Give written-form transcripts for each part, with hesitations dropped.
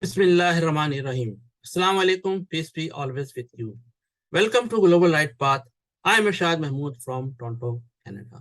Bismillahirrahmanirrahim. Assalamu alaikum. Peace be always with you. Welcome to Global Light Path. I am Irshad Mahmood from Toronto, Canada.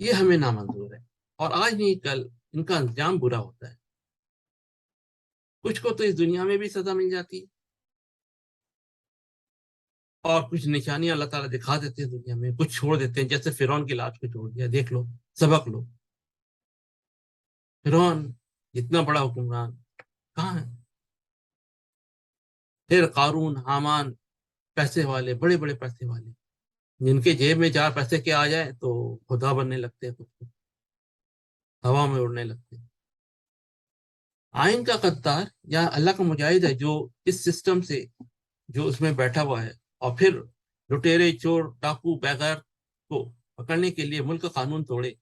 یہ ہمیں نامنظور ہے، اور آج نہیں کل ان کا انجام برا ہوتا ہے۔ کچھ کو تو اس دنیا میں بھی سزا مل جاتی ہے، اور کچھ نشانیاں اللہ تعالیٰ دکھا دیتے ہیں دنیا میں، کچھ چھوڑ دیتے ہیں، جیسے فرعون کی لاش کو چھوڑ دیا، دیکھ لو، سبق لو۔ فرعون اتنا بڑا حکمران کہاں ہے؟ پھر قارون، حامان، پیسے والے، بڑے بڑے پیسے والے، جن کے جیب میں چار پیسے کے آ جائے تو خدا بننے لگتے ہیں، خود کو ہوا میں اڑنے لگتے ہیں۔ آئین کا قدار یا اللہ کا مجاہد ہے جو اس سسٹم سے، جو اس میں بیٹھا ہوا ہے، اور پھر لٹیرے، چور، ڈاکو، بیغیر کو پکڑنے کے لیے ملک کا قانون توڑے۔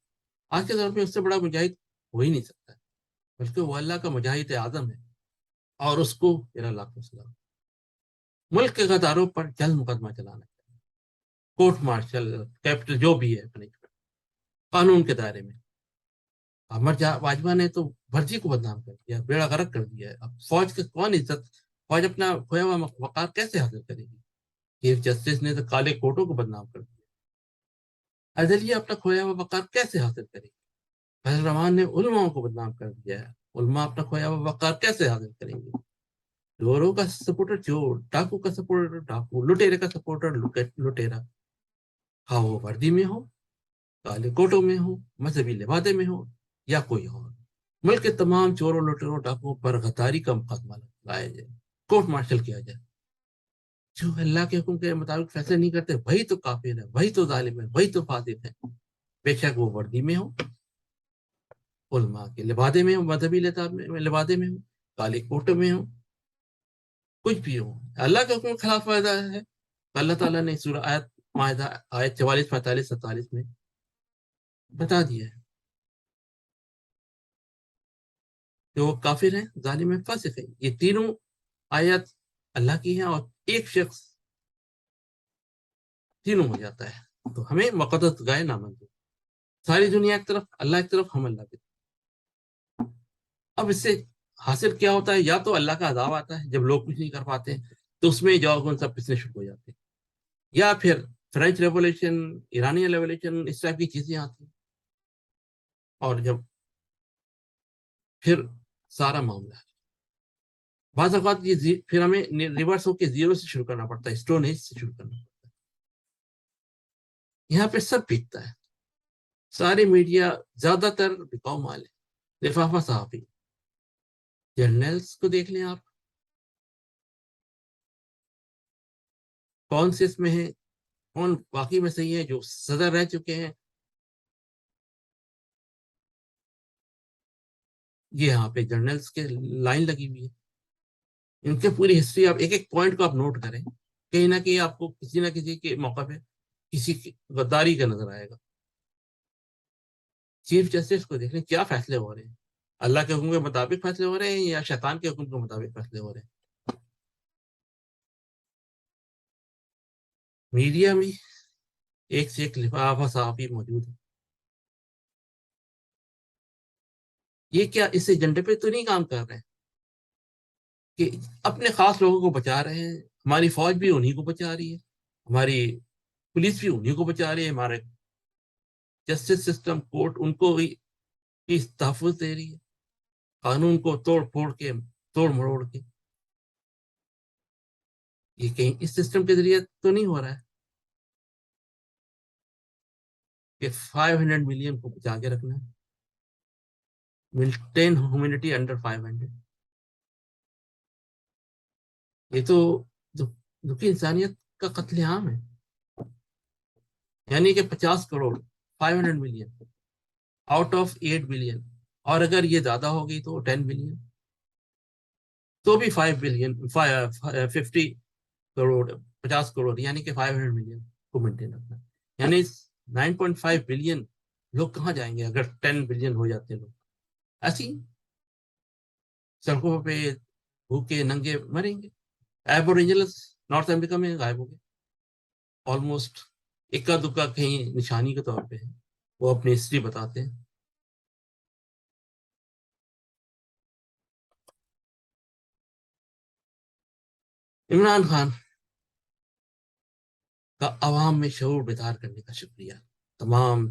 آج کے دور میں اس سے بڑا مجاہد ہو ہی نہیں سکتا ہے، بلکہ وہ اللہ کا مجاہد اعظم ہے، اور اس کو میرا لاکھوں سلام۔ ملک کے غداروں پر جلد مقدمہ چلانا چاہیے، کورٹ مارشل، کیپٹل، جو بھی ہے پنشمنٹ قانون کے دائرے میں۔ امر واجبہ نے تو ورزی کو بدنام کر دیا، بیڑا غرق کر دیا ہے۔ اب فوج کے کون عزت، فوج اپنا کھویا ہوا وقار کیسے حاصل کرے گی؟ چیف جسٹس نے تو کالے کوٹوں کو بدنام کر دیا۔ عدلیہ اپنا کھویا ہوا وقار کیسے حاصل کرے گی؟ فیض الرحمان نے علماء کو بدنام کر دیا ہے، علماء اپنا کھویا ہوا وقار کیسے حاصل کریں گے؟ چوروں کا سپورٹر چور، ڈاکو کا سپورٹر ڈاکو، لٹیرے کا سپورٹر لٹیرا، ہاں وہ وردی میں ہو، کالے کوٹوں میں ہو، مذہبی لبادے میں ہو، یا کوئی اور۔ ملک کے تمام چوروں، لٹیروں، ڈاکوؤں پر غداری کا مقدمہ لایا جائے، کورٹ مارشل کیا جائے۔ جو اللہ کے حکم کے مطابق فیصلے نہیں کرتے وہی تو کافر ہے، وہی تو ظالم ہے، وہی تو فاسق ہے، بے شک وہ وردی میں ہو، علماء کے لبادے میں ہو، مذہبی لبادے میں ہو، کالے کوٹ میں ہو، کچھ بھی ہو۔ اللہ کے حکم کے خلاف فائدہ ہے، اللہ تعالیٰ نے سورہ آیت معاہدہ آیت 44، 45، 47 میں بتا دیا ہے کہ وہ کافر ہیں، ظالم ہیں، فاسق ہیں۔ یہ تینوں آیت اللہ کی ہیں، اور ایک شخص تینوں ہو جاتا ہے، تو ہمیں مقدس گائے نامنظور، ساری دنیا ایک طرف، اللہ ایک طرف، ہم اللہ کی طرف۔ اب اس سے حاصل کیا ہوتا ہے؟ یا تو اللہ کا عذاب آتا ہے جب لوگ کچھ نہیں کر پاتے ہیں، تو اس میں جاؤ سب پسنے شروع ہو جاتے ہیں، یا پھر فرینچ ریولیوشن، ایرانی ریولیوشن، اس ٹائپ کی چیزیں آتی ہیں، اور جب پھر سارا معاملہ ہے، بعض اوقات یہ پھر ہمیں ریورس ہو کے زیرو سے شروع کرنا پڑتا ہے، اسٹون ایج سے شروع کرنا پڑتا ہے۔ یہاں پہ سب بکتا ہے، سارے میڈیا، زیادہ تر بکاؤ مال ہے، لفافہ صحافی، جرنلز کو دیکھ لیں آپ، کون سے اس میں ہیں، کون واقعی میں صحیح ہے، جو صدر رہ چکے ہیں، یہ یہاں پہ جرنلز کے لائن لگی ہوئی ہے، ان کے پوری ہسٹری، آپ ایک ایک پوائنٹ کو آپ نوٹ کریں، کہیں نہ کہیں آپ کو کسی نہ کسی کے موقع پہ کسی کی غداری کا نظر آئے گا۔ چیف جسٹس کو دیکھ لیں، کیا فیصلے ہو رہے ہیں، اللہ کے حکم کے مطابق فیصلے ہو رہے ہیں یا شیطان کے حکم کے مطابق فیصلے ہو رہے ہیں؟ میڈیا میں ایک سے ایک لفافہ صحافی موجود ہے، یہ کیا اس ایجنڈے پہ تو نہیں کام کر رہے ہیں کہ اپنے خاص لوگوں کو بچا رہے ہیں؟ ہماری فوج بھی انہیں کو بچا رہی ہے، ہماری پولیس بھی انہیں کو بچا رہی ہے، ہمارے جسٹس سسٹم، کورٹ ان کو بھی تحفظ دے رہی ہے، قانون کو توڑ پھوڑ کے، توڑ مروڑ کے۔ یہ کہیں اس سسٹم کے ذریعے تو نہیں ہو رہا ہے کہ 500 ملین کو بچا کے رکھنا ہے، مینٹین ہیومینٹی انڈر 500؟ یہ تو دکھی انسانیت کا قتل عام ہے، یعنی کہ 50 crore, 500 million out of 8 billion, اور اگر یہ زیادہ ہوگی تو 10 بلین، تو بھی 5 بلین، 50 کروڑ، 50 کروڑ، یعنی کہ 500 ملین کو مینٹین رکھنا، یعنی 9.5 بلین لوگ کہاں جائیں گے اگر 10 بلین ہو جاتے ہیں لوگ؟ ایسی سڑکوں پہ بھوکے ننگے مریں گے۔ ایبوریجنلس نارتھ امریکہ میں غائب ہو گئے آلموسٹ، اکا دکا کہیں نشانی کے طور پہ ہے، وہ اپنی ہسٹری بتاتے ہیں۔ عمران خان کا عوام میں شعور بیدار کرنے کا شکریہ، تمام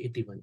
81।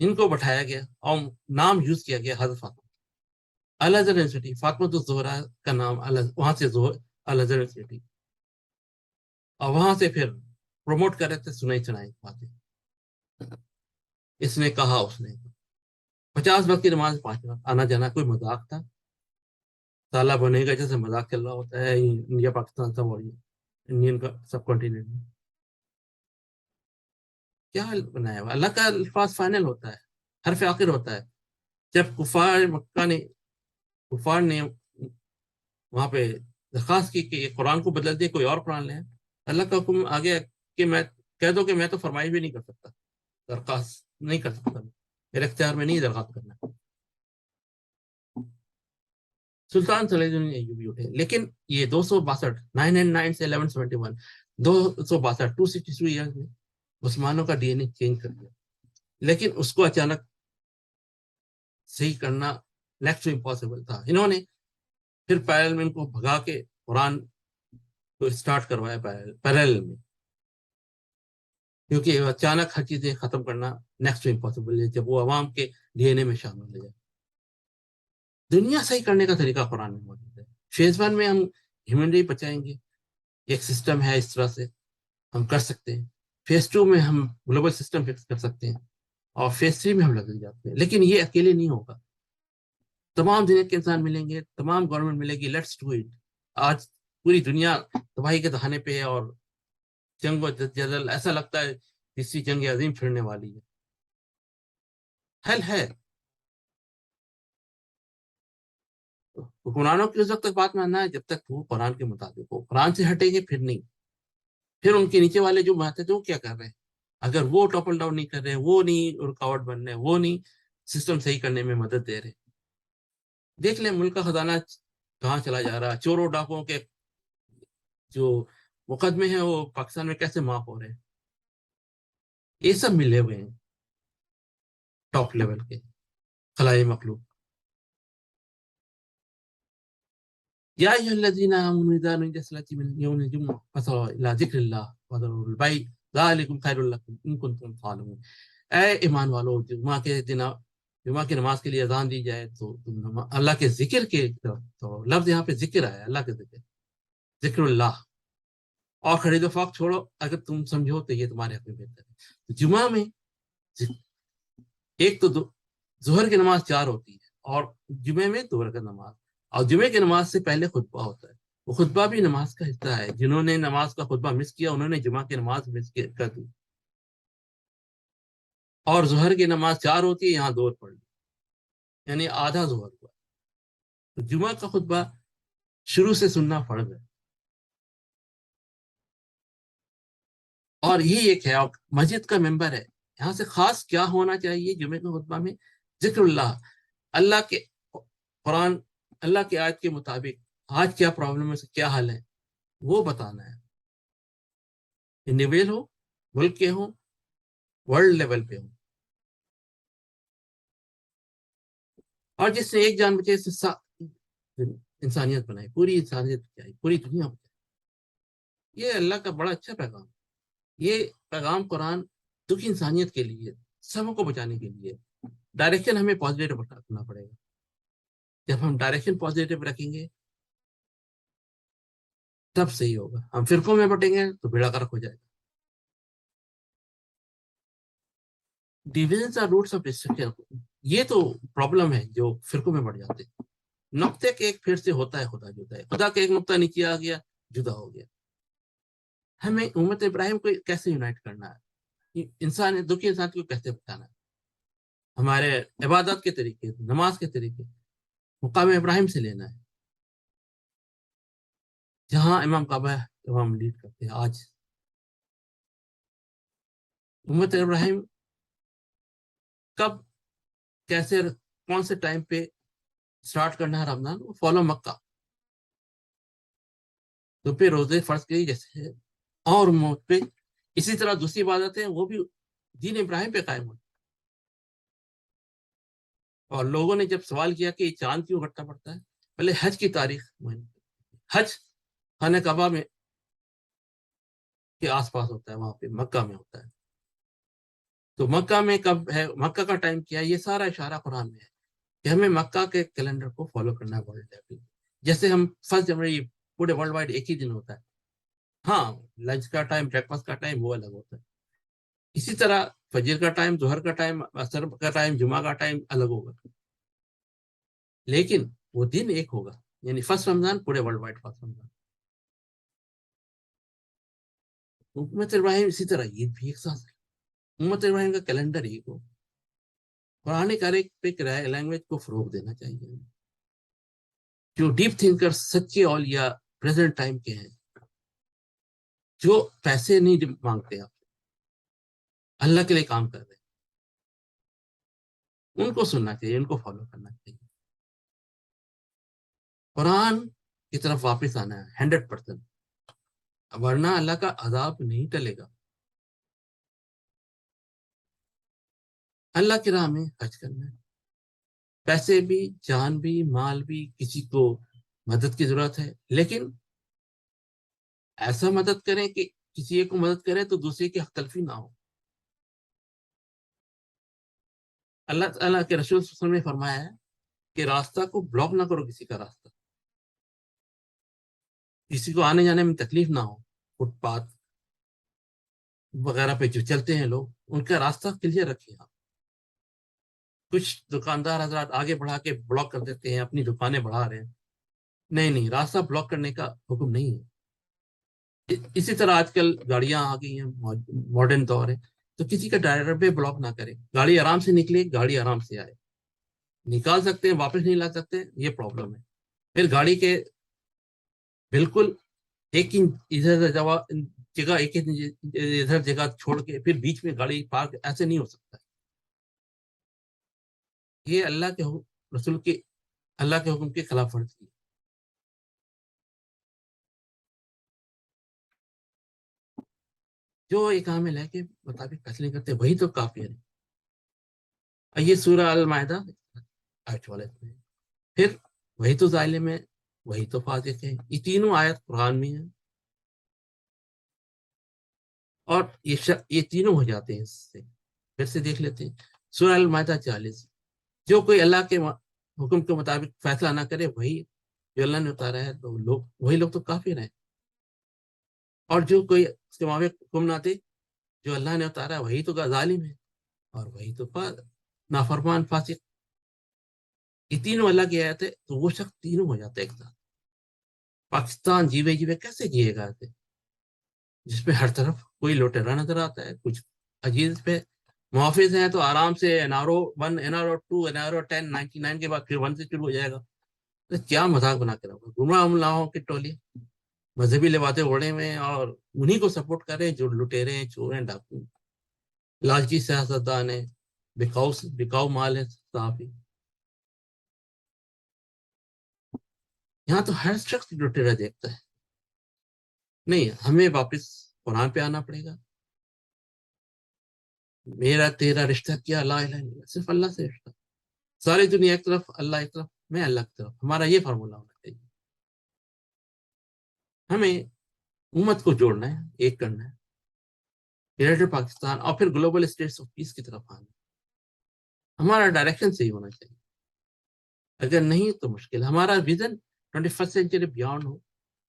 ان کو بٹھایا گیا اور نام یوز کیا گیا حضرت فاطمہ. الازہر یونیورسٹی فاطمہ الزہرا کا نام وہاں سے الازہر یونیورسٹی. اور وہاں سے پھر پروموٹ کر رہے تھے سنائی سنائی باتیں. اس نے کہا اس نے 50 وقت کی نماز 5 وقت آنا جانا کوئی مذاق تھا؟ سالہ بنے گا جیسے مذاق چل رہا ہوتا ہے انڈیا پاکستان سب اور انڈین کا سب کنٹیننٹ میں. کیا بنایا ہوا؟ اللہ کا الفاظ فائنل ہوتا ہے, حرف آخر ہوتا ہے. جب کفار مکہ نے کفار نے وہاں پہ درخواست کی کہ یہ قرآن کو بدل دے کوئی اور قرآن لیں, اللہ کا حکم آ گیا کہ میں کہہ دو کہ میں تو فرمائی بھی نہیں کر سکتا, درخواست نہیں کر سکتا, میرے اختیار میں نہیں درخواست کرنا. سلطان صلی اللہ علیہ وسلم اٹھے, لیکن یہ 262 9 سے 1171 262 262 ایئرز میں مسلمانوں کا ڈی این اے چینج کر دیا. لیکن اس کو اچانک صحیح کرنا نیکسٹ امپاسبل تھا. انہوں نے پھر پیرل کو بھگا کے قرآن کو اسٹارٹ کروایا پیرل میں, کیونکہ اچانک ہر چیزیں ختم کرنا نیکسٹ امپاسبل ہے جب وہ عوام کے ڈی این اے میں شامل ہو جائے. دنیا صحیح کرنے کا طریقہ قرآن میں موجود ہے. فیز 1 میں ہم ہیومنری بچائیں گے, ایک سسٹم ہے اس طرح سے ہم کر سکتے ہیں. فیز 2 میں ہم گلوبل سسٹم فکس کر سکتے ہیں, اور فیز 3 میں ہم لگ جاتے ہیں. لیکن یہ اکیلے نہیں ہوگا, تمام دنیا کے انسان ملیں گے, تمام گورنمنٹ ملے گی. Let's do it. آج پوری دنیا تباہی کے دہانے پہ ہے اور جنگ و جدل ایسا لگتا ہے تیسری جنگ عظیم چھڑنے والی ہے. حل ہے. حکمرانوں کی اس وقت تک بات ماننا ہے جب تک وہ قرآن کے مطابق ہو. قرآن سے ہٹیں گے پھر نہیں. پھر ان کے نیچے والے جو بات ہے تو وہ کیا کر رہے ہیں؟ اگر وہ ٹاپل ڈاؤن نہیں کر رہے, وہ نہیں رکاوٹ بن رہے, وہ نہیں سسٹم صحیح کرنے میں مدد دے رہے, دیکھ لیں ملک کا خزانہ کہاں چلا جا رہا ہے. چوروں ڈاکوں کے جو مقدمے ہیں وہ پاکستان میں کیسے معاف ہو رہے ہیں. یہ سب ملے ہوئے ہیں ٹاپ لیول کے خلائی مخلوق. یا ایھا الذین آمنوا اذا نودی للصلاۃ من یوم الجمعۃ فاسعوا الی ذکر اللہ وذروا البیع ذلکم خیر لکم ان کنتم تعلمون. اے ایمان والو, جمعہ کی نماز کے لیے اذان دی جائے تو تم اللہ کے ذکر کے طرف, تو لفظ یہاں پہ ذکر آیا, اللہ کے ذکر, ذکر اللہ. اور خرید و فروخت چھوڑو اگر تم سمجھو تو یہ تمہارے حق میں بہتر ہے. جمعہ میں ایک تو ظہر کی نماز 4 ہوتی ہے, اور جمعے میں 2 رکعت نماز, اور جمعے کی نماز سے پہلے خطبہ ہوتا ہے. وہ خطبہ بھی نماز کا حصہ ہے. جنہوں نے نماز کا خطبہ مس کیا انہوں نے جمعہ کی نماز مس کر دی. اور ظہر کی نماز 4 ہوتی ہے, یہاں 2 پڑھ لی, یعنی آدھا ظہر ہوا. جمعہ کا خطبہ شروع سے سننا فرض ہے. اور یہ ایک ہے, اور مسجد کا ممبر ہے, یہاں سے خاص کیا ہونا چاہیے جمعے کے خطبہ میں؟ ذکر اللہ, اللہ کے قرآن, اللہ کی آیت کے مطابق آج کیا پرابلم ہے, کیا حل ہے, وہ بتانا ہے. انڈیویجل ہو, ملک کے ہوں, ورلڈ لیول پہ ہوں. اور جس سے ایک جان بچے اس سے انسانیت بنائے, پوری انسانیت بچائی, پوری دنیا بچائی. یہ اللہ کا بڑا اچھا پیغام. یہ پیغام قرآن دکھی انسانیت کے لیے, سب کو بچانے کے لیے. ڈائریکشن ہمیں پازیٹیو رکھنا پڑے گا. جب ہم ڈائریکشن پازیٹیو رکھیں گے تب صحیح ہوگا. ہم فرقوں میں بٹیں گے تو بیڑا غرق ہو جائے گا. Divisions are roots of destruction, یہ تو پرابلم ہے جو فرقوں میں بڑھ جاتے ہیں. نقطے کے ایک پھر سے ہوتا ہے خدا جدا ہے, خدا کا ایک نقطہ نیچے آ گیا, جدا ہو گیا. ہمیں امت ابراہیم کو کیسے یونائٹ کرنا ہے, انسان دکھی انسان کو کیسے بچانا ہے. ہمارے عبادت کے طریقے, نماز کے طریقے مقام ابراہیم سے لینا ہے, جہاں امام کعبہ امام لیڈ کرتے ہیں. آج امت ابراہیم کب, کیسے, کون سے ٹائم پہ سٹارٹ کرنا ہے رمضان, وہ فالو مکہ. تو پہ روزے فرض کے جیسے اور موت پہ, اسی طرح دوسری عبادت ہے وہ بھی دین ابراہیم پہ قائم ہوتی. اور لوگوں نے جب سوال کیا کہ یہ چاند کیوں گھٹتا پڑتا ہے, پہلے حج کی تاریخ, حج خانہ کعبہ میں کے آس پاس ہوتا ہے, وہاں پہ مکہ میں ہوتا ہے. تو مکہ میں کب ہے، مکہ کا ٹائم کیا ہے، یہ سارا اشارہ قرآن میں ہے کہ ہمیں مکہ کے کیلنڈر کو فالو کرنا ہے ورلڈ لیول۔ جیسے ہم 1 جنوری پورے ورلڈ وائڈ ایک ہی دن ہوتا ہے، ہاں لنچ کا ٹائم، بریک فاسٹ کا ٹائم وہ الگ ہوتا ہے، اسی طرح فجر کا ٹائم، ظہر کا ٹائم، عصر کا ٹائم، جمعہ کا ٹائم الگ ہوگا، لیکن وہ دن ایک ہوگا، یعنی 1 رمضان پورے ورلڈ وائڈ 1 رمضان۔ امت ابراہیم اسی طرح عید بھی ایک ساتھ ہے، امت ابراہیم کا کیلنڈر ایک ہو۔ قرآن عربک لینگویج کو فروغ دینا چاہیے۔ جو ڈیپ تھنکر، سچے اولیاء پریزنٹ ٹائم کے ہیں، جو پیسے نہیں مانگتے، آپ اللہ کے لیے کام کر رہے ہیں، ان کو سننا چاہیے، ان کو فالو کرنا چاہیے۔ قرآن کی طرف واپس آنا ہے 100%، ورنہ اللہ کا عذاب نہیں ٹلے گا۔ اللہ کی راہ میں حج کرنا ہے، پیسے بھی، جان بھی، مال بھی، کسی کو مدد کی ضرورت ہے، لیکن ایسا مدد کریں کہ کسی ایک کو مدد کرے تو دوسرے کی حق تلفی نہ ہو۔ اللہ تعالیٰ کے رسول صلی اللہ علیہ وسلم نے فرمایا ہے کہ راستہ کو بلاک نہ کرو، کسی کا راستہ، کسی کو آنے جانے میں تکلیف نہ ہو۔ فٹ پاتھ وغیرہ پہ جو چلتے ہیں لوگ، ان کا راستہ کلیئر رکھیں آپ۔ کچھ دکاندار حضرات آگے بڑھا کے بلاک کر دیتے ہیں، اپنی دکانیں بڑھا رہے ہیں، نہیں، راستہ بلاک کرنے کا حکم نہیں ہے۔ اسی طرح آج کل گاڑیاں آ گئی ہیں، ماڈرن دور ہے، تو کسی کا ڈرائیور پہ بلاک نہ کرے، گاڑی آرام سے نکلے، گاڑی آرام سے آئے، نکال سکتے ہیں واپس نہیں لا سکتے، یہ پرابلم ہے۔ پھر گاڑی کے بالکل ایک انچ ادھر جگہ، ایک انچ ادھر جگہ چھوڑ کے پھر بیچ میں گاڑی پارک، ایسے نہیں ہو سکتا۔ یہ اللہ کے رسول کے، اللہ کے حکم کے خلاف ورزی ہے۔ جو ایک عامل ہے کہ مطابق فیصلے کرتے وہی تو کافی ہے۔ یہ سورہ المائدہ آیت والے میں، پھر وہی تو ظالم ہے، وہی تو فاسق ہے، یہ تینوں آیت قرآن میں ہیں، اور یہ تینوں ہو جاتے ہیں اس سے۔ پھر سے دیکھ لیتے ہیں سورہ المائدہ 40، جو کوئی اللہ کے حکم کے مطابق فیصلہ نہ کرے، وہی جو اللہ نے اتارا ہے، تو وہی لوگ تو کافر ہیں، اور جو کوئی اس کے مابق حکم نہ دے جو اللہ نے اتارا ہے، وہی تو ظالم ہے، اور وہی تو نافرمان فاسق۔ یہ تینوں اللہ کی آیت ہے، تو وہ شخص تینوں ہو جاتا ہے ایک ساتھ۔ پاکستان جیوے جیوے کیسے جیے گا، جس پہ ہر طرف کوئی لوٹیرا نظر آتا ہے، کچھ عجیز پہ محافظ ہیں تو آرام سے NRO 1، NRO 2، NRO 10، 99 کے بعد پھر 1 سے شروع ہو جائے گا۔ تو کیا مذاق بنا کے رکھا، گمراہ ملاحوں کی ٹولی مذہبی لباسیں اوڑے ہوئے ہیں، اور انہی کو سپورٹ کریں جو لٹیرے ہیں، چور ہیں، ڈاکو، لالچی سیاستدان ہیں، بکاؤ مال ہے صحافی۔ یہاں تو ہر شخص لٹیرا دیکھتا ہے۔ نہیں، ہمیں واپس قرآن پہ آنا پڑے گا۔ میرا تیرا رشتہ کیا، لا الہ الا اللہ، صرف اللہ سے رشتہ، ساری دنیا ایک طرف، اللہ ایک طرف، میں اللہ کی طرف، ہمارا یہ فارمولا ہونا چاہیے۔ ہمیں امت کو جوڑنا ہے، ایک کرنا ہے، گریٹر پاکستان، اور پھر گلوبل اسٹیٹس آف پیس کی طرف آنا۔ ہمارا ڈائریکشن صحیح ہونا چاہیے، اگر نہیں تو مشکل۔ ہمارا ویژن 21 سینچری بیانڈ ہو،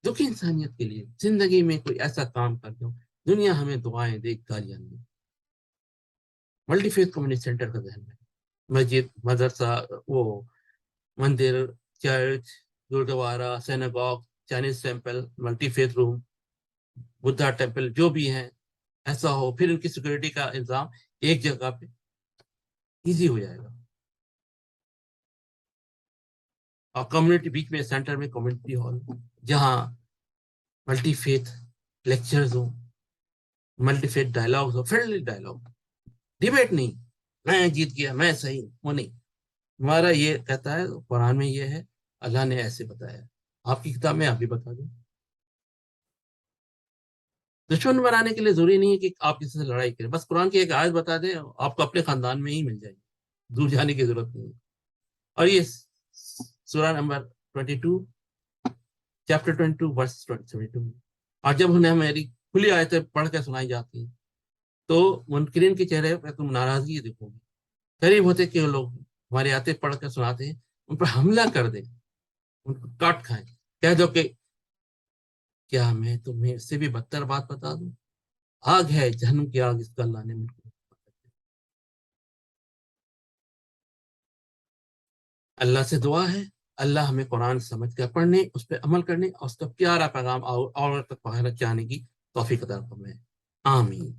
دکھی انسانیت کے لیے زندگی میں کوئی ایسا کام کر دو، دنیا ہمیں دعائیں دے، گالیاں دے۔ ملٹی فیتھ کمیونٹی سینٹر کا ذہن میں، مسجد، مدرسہ، وہ مندر، چرچ، گردوارا، سینگاگ، چائنیز ٹیمپل، ملٹی فیتھ روم، بدھا ٹیمپل، جو بھی ہیں، ایسا ہو، پھر ان کی سیکورٹی کا انتظام ایک جگہ پہ ایزی ہو جائے گا، اور کمیونٹی بیچ میں، سینٹر میں کمیونٹی ہال، جہاں ملٹی فیتھ لیکچرز ہوں، ملٹی فیتھ ڈائلاگز ہو، فرینڈلی ڈائلاگ، ڈیبیٹ نہیں، میں جیت گیا، میں صحیح، وہ نہیں۔ ہمارا یہ کہتا ہے قرآن میں، یہ ہے اللہ نے ایسے بتایا، آپ کی کتاب میں آپ بھی بتا دیں۔ دشمن بنانے کے لیے ضروری نہیں ہے کہ آپ کسی سے لڑائی کریں، بس قرآن کی ایک آیت بتا دیں، آپ کو اپنے خاندان میں ہی مل جائے گی، دور جانے کی ضرورت نہیں ہے۔ اور یہ سورہ نمبر 22، چیپٹر 22 ورس 22، اور جب انہیں میری کھلی آیتیں پڑھ کے سنائی جاتی ہیں تو منکرین کے چہرے پہ تم ناراضگی دیکھو گے. قریب ہوتے کہ وہ لوگ ہماری آیتیں پڑھ کر سناتے ہیں ان پر حملہ کر دیں, ان کو کاٹ کھائیں. کہہ دو کہ کیا میں تمہیں اس سے بھی بدتر بات بتا دوں, آگ ہے جہنم کی آگ, اس کا اللہ نے مجھ کو. اللہ سے دعا ہے اللہ ہمیں قرآن سمجھ کر پڑھنے, اس پہ عمل کرنے اور اس کا پیارا پیغام اور تک پہنچانے کی توفیق عطا فرمائے. آمین.